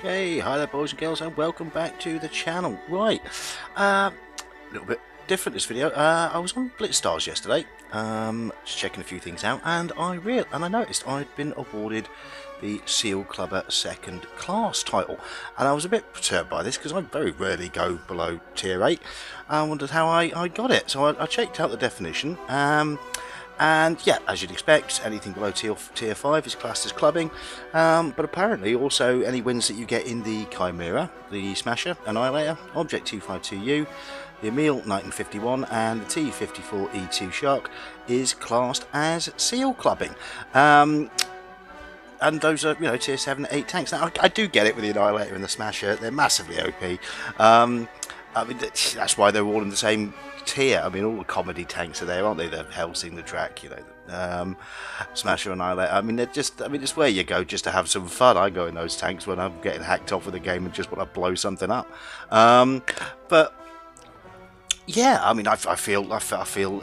Okay, hi there boys and girls and welcome back to the channel. Right, a little bit different this video. I was on BlitzStars yesterday, just checking a few things out, and I noticed I'd been awarded the Seal Clubber second class title, and I was a bit perturbed by this because I very rarely go below tier 8. I wondered how I got it, so I checked out the definition. And yeah, as you'd expect, anything below tier 5 is classed as clubbing, but apparently also any wins that you get in the Chimera, the Smasher, Annihilator, Object 252U, the Emil 1951 and the T54E2 Shark is classed as seal clubbing. And those are, tier 7 8 tanks. Now, I do get it with the Annihilator and the Smasher, they're massively OP. I mean, that's why they're all in the same tier. I mean, all the comedy tanks are there, aren't they? The Helsing, the Drac, Smasher, Annihilator. I mean, it's where you go just to have some fun. I go in those tanks when I'm getting hacked off with a game and just want to blow something up. But yeah, I mean, I feel utterly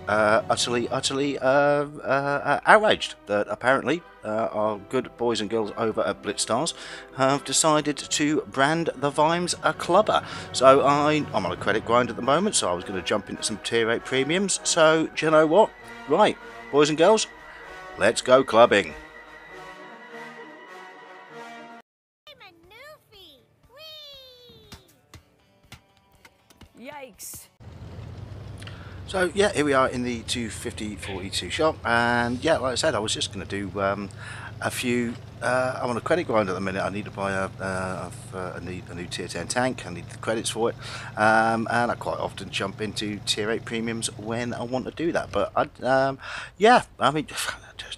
outraged that apparently our good boys and girls over at BlitzStars have decided to brand the Vimes a clubber. So I'm on a credit grind at the moment, so I was going to jump into some tier 8 premiums. So do you know what? Right, boys and girls, let's go clubbing. Yikes. So yeah, here we are in the 250-42 shop, and yeah, like I said, I was just going to do a few. I'm on a credit grind at the minute. I need to buy a new tier 10 tank. I need the credits for it, and I quite often jump into tier 8 premiums when I want to do that. But yeah, I mean,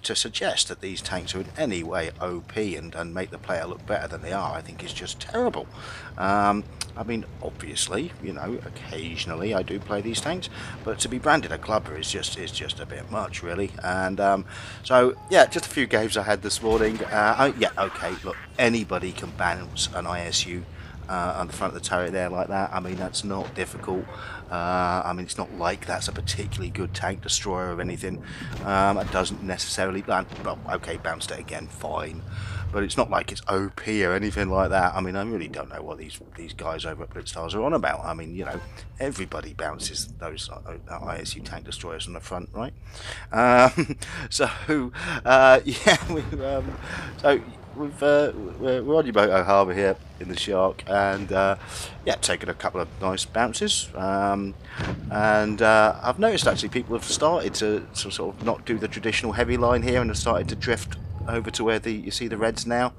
to suggest that these tanks are in any way OP and make the player look better than they are, I think is just terrible. I mean, obviously, occasionally I do play these tanks, but to be branded a clubber is just a bit much, really. And so yeah, just a few games I had this morning. Yeah, okay, look, anybody can bounce an ISU on the front of the turret there like that. I mean, that's not difficult. I mean, it's not like that's a particularly good tank destroyer or anything. It doesn't necessarily land. Well, okay, bounced it again, fine. But it's not like it's OP or anything like that. I mean, I really don't know what these guys over at BlitzStars are on about. I mean, everybody bounces those ISU tank destroyers on the front, right? So yeah, we're on Yamato Harbour here in the Shark, and yeah, taking a couple of nice bounces, and I've noticed actually people have started to sort of not do the traditional heavy line here and have started to drift over to where you see the reds now.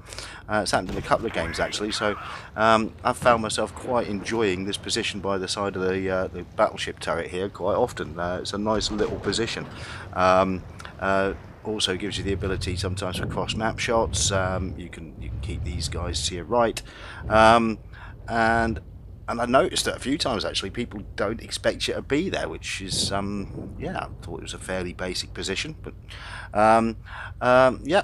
It's happened in a couple of games actually, so I've found myself quite enjoying this position by the side of the battleship turret here quite often. It's a nice little position. Also gives you the ability sometimes for cross map shots. You can keep these guys to your right, and I noticed that a few times actually people don't expect you to be there, which is yeah, I thought it was a fairly basic position, but yeah.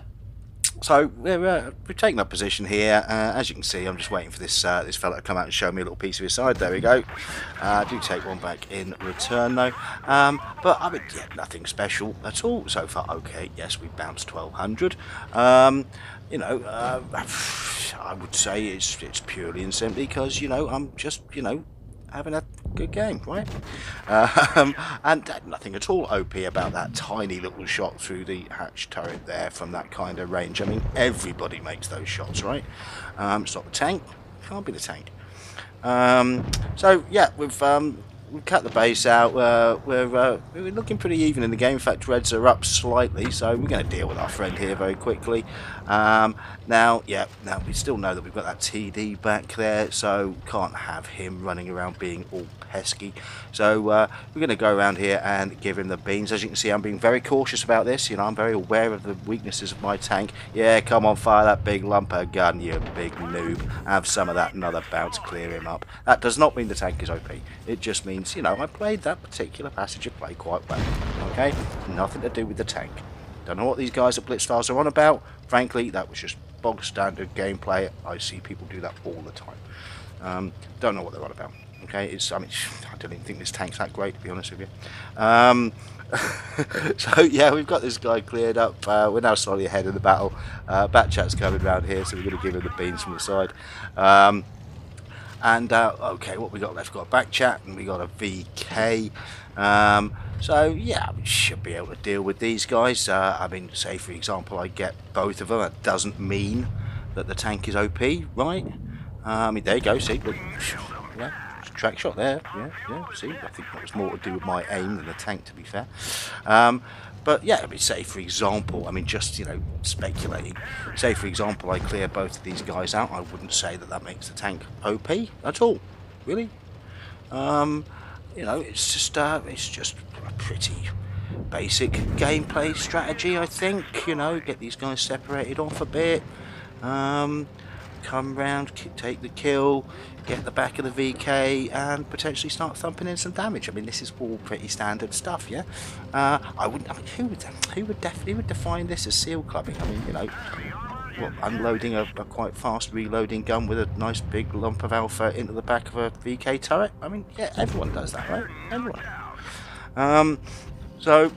So we're taking up position here. As you can see, I'm just waiting for this this fella to come out and show me a little piece of his side. There we go. I do take one back in return though. But I mean, yeah, nothing special at all so far. Okay, yes, we bounced 1200. I would say it's purely and simply because I'm just having a good game, right? And nothing at all OP about that tiny little shot through the hatch turret there from that kind of range. I mean, everybody makes those shots, right? It's not the tank. Can't be the tank. So yeah, we've cut the base out. We're looking pretty even in the game. In fact, reds are up slightly, so we're going to deal with our friend here very quickly. Now we still know that we've got that TD back there, so can't have him running around being all pesky. So we're going to go around here and give him the beans. As you can see, I'm being very cautious about this. I'm very aware of the weaknesses of my tank. Yeah, come on, fire that big lump of gun, you big noob. Have some of that, another bounce, clear him up. That does not mean the tank is OP. It just means, I played that particular passage of play quite well. Okay, nothing to do with the tank. Don't know what these guys at BlitzStars are on about. Frankly, that was just bog standard gameplay. I see people do that all the time. Don't know what they're on about. Okay, I mean, I don't even think this tank's that great, to be honest with you. So yeah, we've got this guy cleared up. We're now slightly ahead of the battle. Batchat's coming around here, so we're going to give him the beans from the side. Okay, what we got left? We've got a Batchat and we got a VK. So yeah, we should be able to deal with these guys. I mean, say for example, I get both of them. That doesn't mean that the tank is OP, right? I mean, there you go. See, look, yeah, track shot there. Yeah. See, I think that was more to do with my aim than the tank, to be fair. But yeah, I mean, say for example, I mean, just, you know, speculating. Say for example, I clear both of these guys out. I wouldn't say that that makes the tank OP at all, really. You know, it's just a pretty basic gameplay strategy, I think. You know, get these guys separated off a bit. Come round, take the kill, get the back of the VK, and potentially start thumping in some damage. I mean, this is all pretty standard stuff, yeah. I mean, who would define this as seal clubbing? I mean, you know, what, unloading a quite fast reloading gun with a nice big lump of alpha into the back of a VK turret? I mean, yeah, everyone does that, right? Everyone. So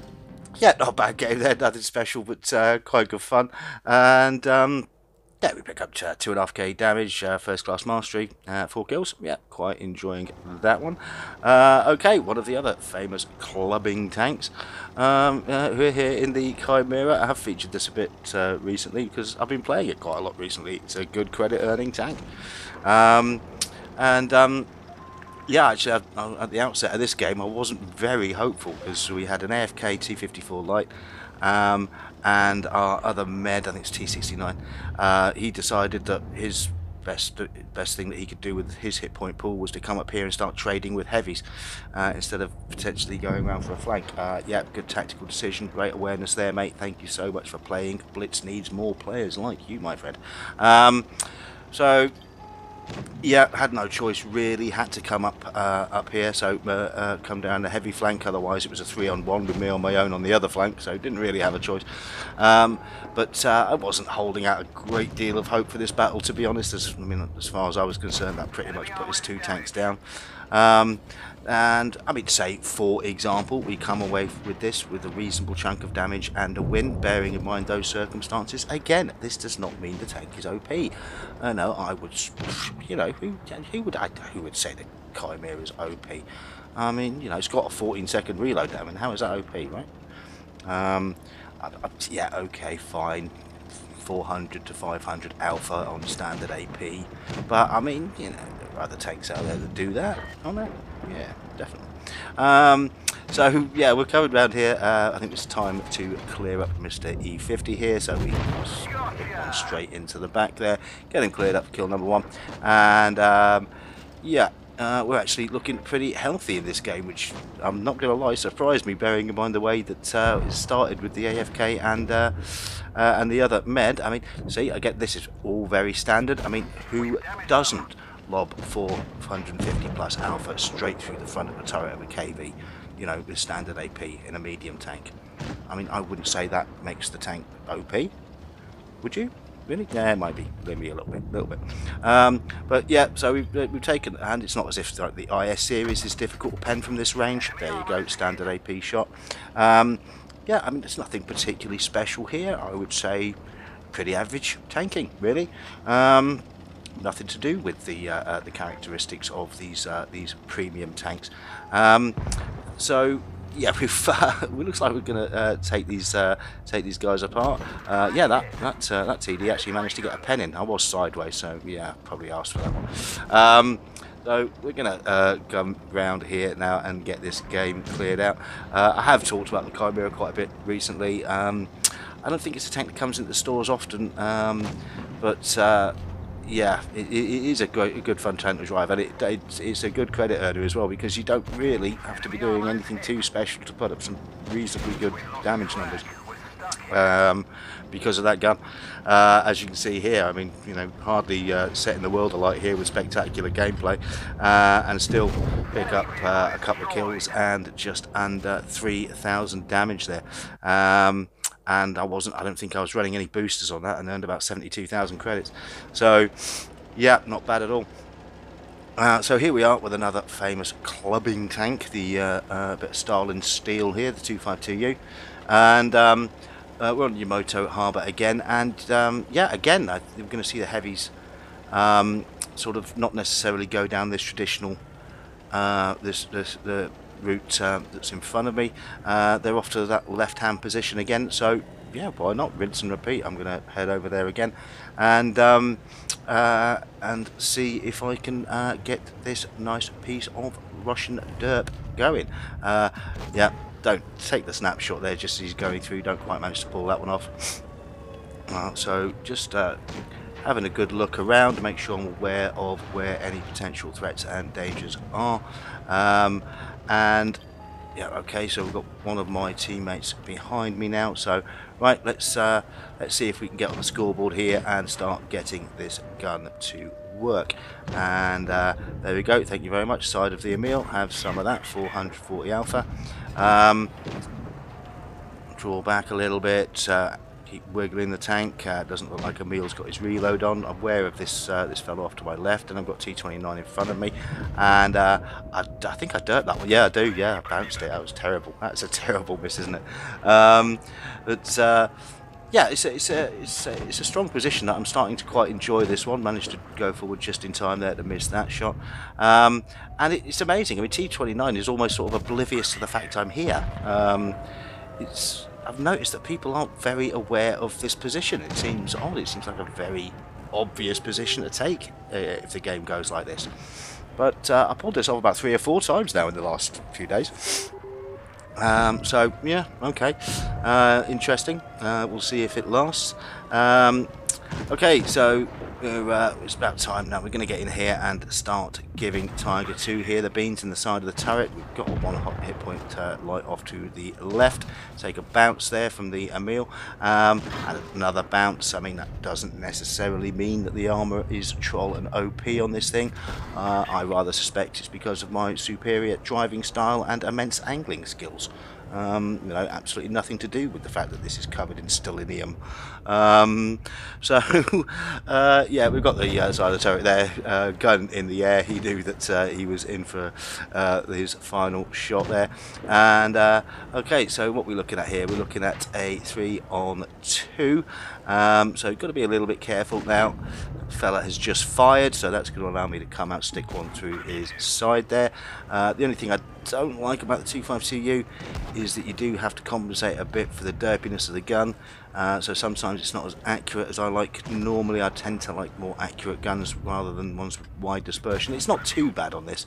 yeah, not a bad game there, nothing special, but quite good fun. And yeah, we pick up 2.5k damage, first class mastery, 4 kills. Yeah, quite enjoying that one. Okay, one of the other famous clubbing tanks. We're here in the Chimera. I have featured this a bit recently because I've been playing it quite a lot recently. It's a good credit earning tank. Yeah, actually, at the outset of this game, I wasn't very hopeful because we had an AFK T54 Light. And our other med, I think it's T69, he decided that his best thing that he could do with his hit point pool was to come up here and start trading with heavies instead of potentially going around for a flank. Yeah, good tactical decision, great awareness there, mate. Thank you so much for playing. Blitz needs more players like you, my friend. So yeah, had no choice really, had to come up here, so come down the heavy flank, otherwise it was a 3-on-1 with me on my own on the other flank, so didn't really have a choice. But I wasn't holding out a great deal of hope for this battle, to be honest. I mean, as far as I was concerned, that pretty much put his 2 tanks down. And I mean, say for example, we come away with this with a reasonable chunk of damage and a win, bearing in mind those circumstances. Again, this does not mean the tank is OP. No, I would, you know, who would say the Chimera is OP? I mean, you know, it's got a 14-second reload time, and how is that OP, right? Yeah, okay, fine. 400 to 500 alpha on standard AP, but I mean, you know, there are other tanks out there that do that, aren't there? Yeah, definitely. So yeah, we're coming around here. I think it's time to clear up Mr. E50 here, so we run straight into the back there, get him cleared up, kill number 1, and yeah. We're actually looking pretty healthy in this game, which I'm not going to lie, surprised me, bearing in mind the way that it started with the AFK and the other med. I mean, see, I get this is all very standard. I mean, who doesn't lob 450 plus alpha straight through the front of the turret of a KV, you know, with standard AP in a medium tank? I mean, I wouldn't say that makes the tank OP, would you? Really? Yeah, it might be. Maybe a little bit. But yeah, so we've taken, and it's not as if like the IS series is difficult to pen from this range. There you go, standard AP shot. Yeah, I mean, there's nothing particularly special here. I would say pretty average tanking, really. Nothing to do with the characteristics of these premium tanks. So yeah, it looks like we're gonna take these guys apart. Yeah, that TD actually managed to get a pen in. I was sideways, so yeah, probably asked for that one. So we're gonna come round here now and get this game cleared out. I have talked about the Chimera quite a bit recently. I don't think it's a tank that comes into the stores often, but yeah, it is a good fun tank to drive, and it's a good credit earner as well, because you don't really have to be doing anything too special to put up some reasonably good damage numbers because of that gun. As you can see here, I mean, you know, hardly setting the world alight here with spectacular gameplay, and still pick up a couple of kills and just under 3,000 damage there. And I don't think I was running any boosters on that, and earned about 72,000 credits. So yeah, not bad at all. So here we are with another famous clubbing tank, the bit of Stalin steel here, the 252U, and we're on Yamato Harbour again, and yeah, again, we're going to see the heavies sort of not necessarily go down this traditional the route that's in front of me. They're off to that left-hand position again, so yeah, why not rinse and repeat? I'm going to head over there again and see if I can get this nice piece of Russian derp going. Yeah, don't take the snapshot there just as he's going through. Don't quite manage to pull that one off. So just having a good look around to make sure I'm aware of where any potential threats and dangers are. And yeah, okay, so we've got one of my teammates behind me now, so right, let's see if we can get on the scoreboard here and start getting this gun to work. And there we go, thank you very much. Side of the Emil, have some of that, 440 alpha. Draw back a little bit, keep wiggling the tank. Doesn't look like Emil's got his reload on. I'm aware of this this fellow off to my left, and I've got T29 in front of me, and I think I dirt that one. Yeah, I do. Yeah, I bounced it. That was terrible. That's a terrible miss, isn't it? But yeah, it's a strong position that I'm starting to quite enjoy. This one managed to go forward just in time there to miss that shot, and it's amazing. I mean, T29 is almost sort of oblivious to the fact I'm here. I've noticed that people aren't very aware of this position. It seems odd. It seems like a very obvious position to take if the game goes like this. But I pulled this off about 3 or 4 times now in the last few days. So yeah, okay, interesting. We'll see if it lasts. Okay, so it's about time now. We're going to get in here and start giving Tiger 2 here the beans in the side of the turret. We've got one hot hit point light off to the left. Take a bounce there from the Emil, and another bounce. I mean, that doesn't necessarily mean that the armor is troll and OP on this thing. I rather suspect it's because of my superior driving style and immense angling skills. You know, absolutely nothing to do with the fact that this is covered in stellinium. So yeah, we've got the side of the turret there, gun in the air. He knew that he was in for his final shot there. And okay, so what we're looking at here, we're looking at a 3-on-2. So got to be a little bit careful now. The fella has just fired, so that's going to allow me to come out, stick one through his side there. The only thing I don't like about the 252U is that you do have to compensate a bit for the derpiness of the gun. So sometimes it's not as accurate as I like. Normally I tend to like more accurate guns rather than ones with wide dispersion. It's not too bad on this,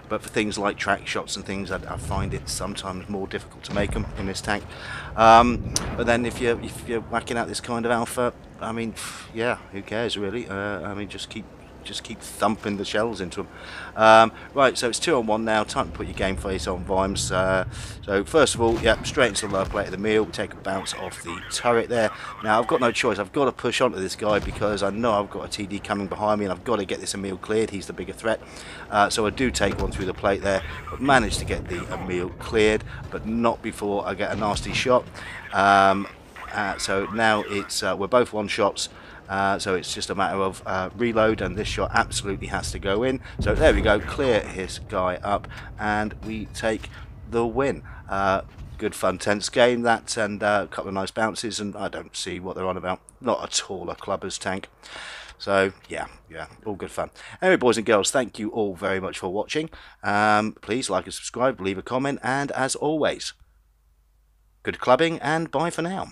but for things like track shots and things, I find it sometimes more difficult to make them in this tank. But then if you're whacking out this kind of alpha, I mean, yeah, who cares really? I mean, just keep thumping the shells into them. Right, so it's 2-on-1 now. Time to put your game face on, Vimes. So first of all, yeah, straight into the lower plate of the Emil. Take a bounce off the turret there. Now I've got no choice. I've got to push onto this guy because I know I've got a TD coming behind me, and I've got to get this Emil cleared. He's the bigger threat. So I do take one through the plate there, but manage to get the Emil cleared, but not before I get a nasty shot. So now it's we're both one shots. So it's just a matter of reload, and this shot absolutely has to go in. So there we go, clear his guy up, and we take the win. Good fun tense game that, and a couple of nice bounces, and I don't see what they're on about. Not at all a clubber's tank. So yeah, all good fun. Anyway, boys and girls, thank you all very much for watching. Please like and subscribe, leave a comment, and as always, good clubbing, and bye for now.